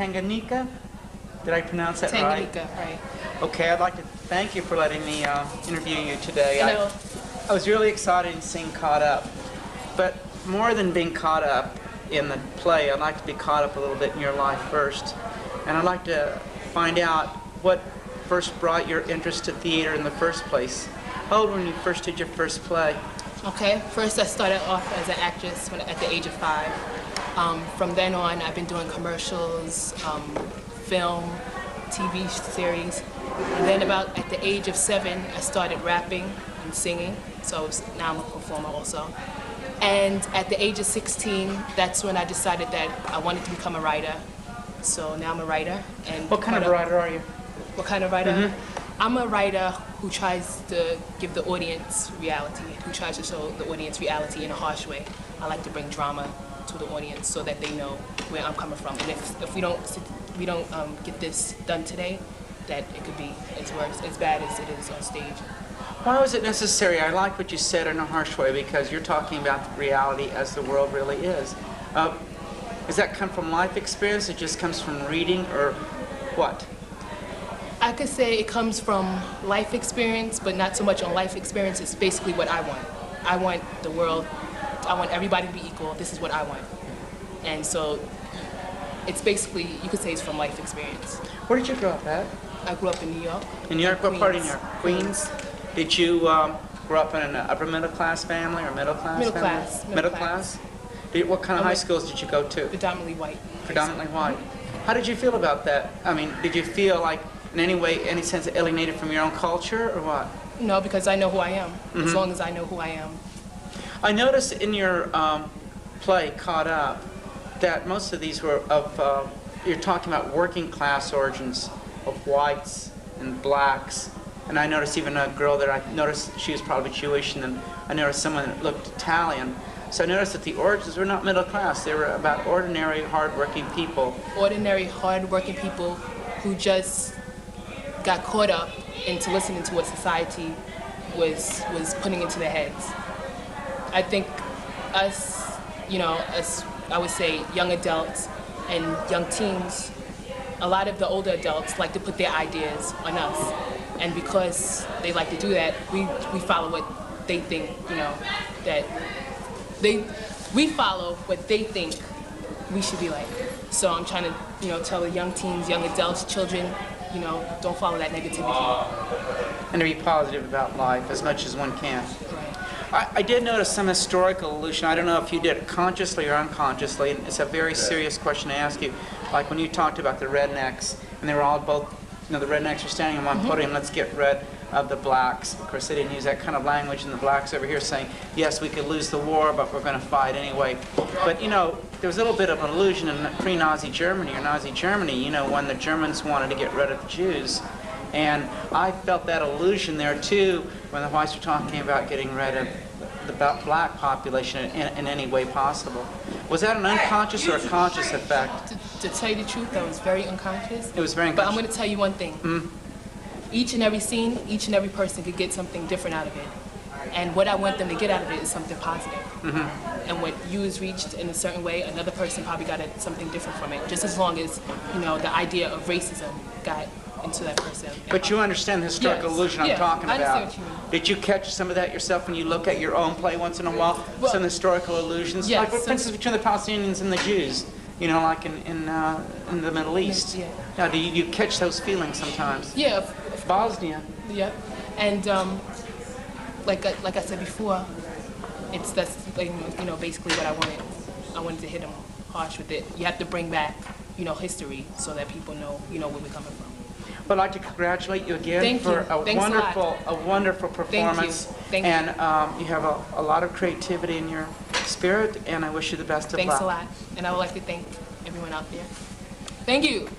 Tanganyika? Did I pronounce that right? Tanganyika, right. Okay, I'd like to thank you for letting me interview you today. Hello. I was really excited in seeing Caught Up, but more than being caught up in the play, I'd like to be caught up a little bit in your life first. And I'd like to find out what first brought your interest to theater in the first place. How old were you when you first did your first play? Okay, first I started off as an actress at the age of 5. From then on, I've been doing commercials, film, TV series. And then about at the age of 7, I started rapping and singing. So now I'm a performer also. And at the age of 16, that's when I decided that I wanted to become a writer. So now I'm a writer. And what kind of writer are you? What kind of writer? I'm a writer who tries to give the audience reality, who tries to show the audience reality in a harsh way. I like to bring drama to the audience so that they know where I'm coming from. And if we don't get this done today, that it could be as bad as it is on stage. Why was it necessary? I like what you said in a harsh way, because you're talking about the reality as the world really is. Does that come from life experience? It just comes from reading, or what? I could say it comes from life experience, but not so much on life experience. It's basically what I want. I want the world, I want everybody to be equal. This is what I want. And so it's basically, you could say it's from life experience. Where did you grow up at? I grew up in New York. In New York? What part of New York? Queens? Did you grow up in an upper middle class family or middle class Middle family? class. Middle class? What kind of high schools did you go to? Predominantly white. Predominantly white. How did you feel about that? I mean, did you feel like in any way, any sense alienated from your own culture, or what? No, because I know who I am. As long as I know who I am. I noticed in your play, Caught Up, that most of these were of, you're talking about working class origins of whites and blacks. And I noticed even a girl there, I noticed she was probably Jewish, and then I noticed someone that looked Italian. So I noticed that the origins were not middle class. They were about ordinary, hard-working people. Ordinary, hard-working people who just got caught up into listening to what society was putting into their heads. I think us, I would say young adults and young teens, a lot of the older adults like to put their ideas on us. And because they like to do that, we follow what they think, that we follow what they think we should be like. So I'm trying to, tell the young teens, young adults, children, don't follow that negativity. And to be positive about life as much as one can. Right. I did notice some historical allusion. I don't know if you did it consciously or unconsciously. It's a very serious question to ask you. Like when you talked about the rednecks, and they were all both, the rednecks are standing on one podium, let's get rid of the blacks. Of course, they didn't use that kind of language, and the blacks over here saying, yes, we could lose the war, but we're going to fight anyway. But, there was a little bit of an illusion in pre-Nazi Germany, or Nazi Germany, when the Germans wanted to get rid of the Jews. And I felt that illusion there, too, when the whites were talking about getting rid of the black population in any way possible. Was that an unconscious or a conscious effect? To tell you the truth, that was very unconscious. It was very unconscious. But I'm going to tell you one thing. Each and every scene, each and every person could get something different out of it. And what I want them to get out of it is something positive. And what you is reached in a certain way, another person probably got something different from it. Just as long as, the idea of racism got into that person. But you understand the historical illusion I'm talking about. I understand what you mean. Did you catch some of that yourself when you look at your own play once in a while? Well, some historical allusions? Yes, like, for instance, between the Palestinians and the Jews, like in the Middle East. Yeah. Now, do you catch those feelings sometimes? Yeah. Bosnia. Yeah. And like I said before, that's basically what I wanted. I wanted to hit them harsh with it. You have to bring back, history so that people know, where we're coming from. Well, I'd like to congratulate you again for a wonderful performance. Thank you. And you have a lot of creativity in your spirit, and I wish you the best of luck. Thanks a lot. And I would like to thank everyone out there. Thank you.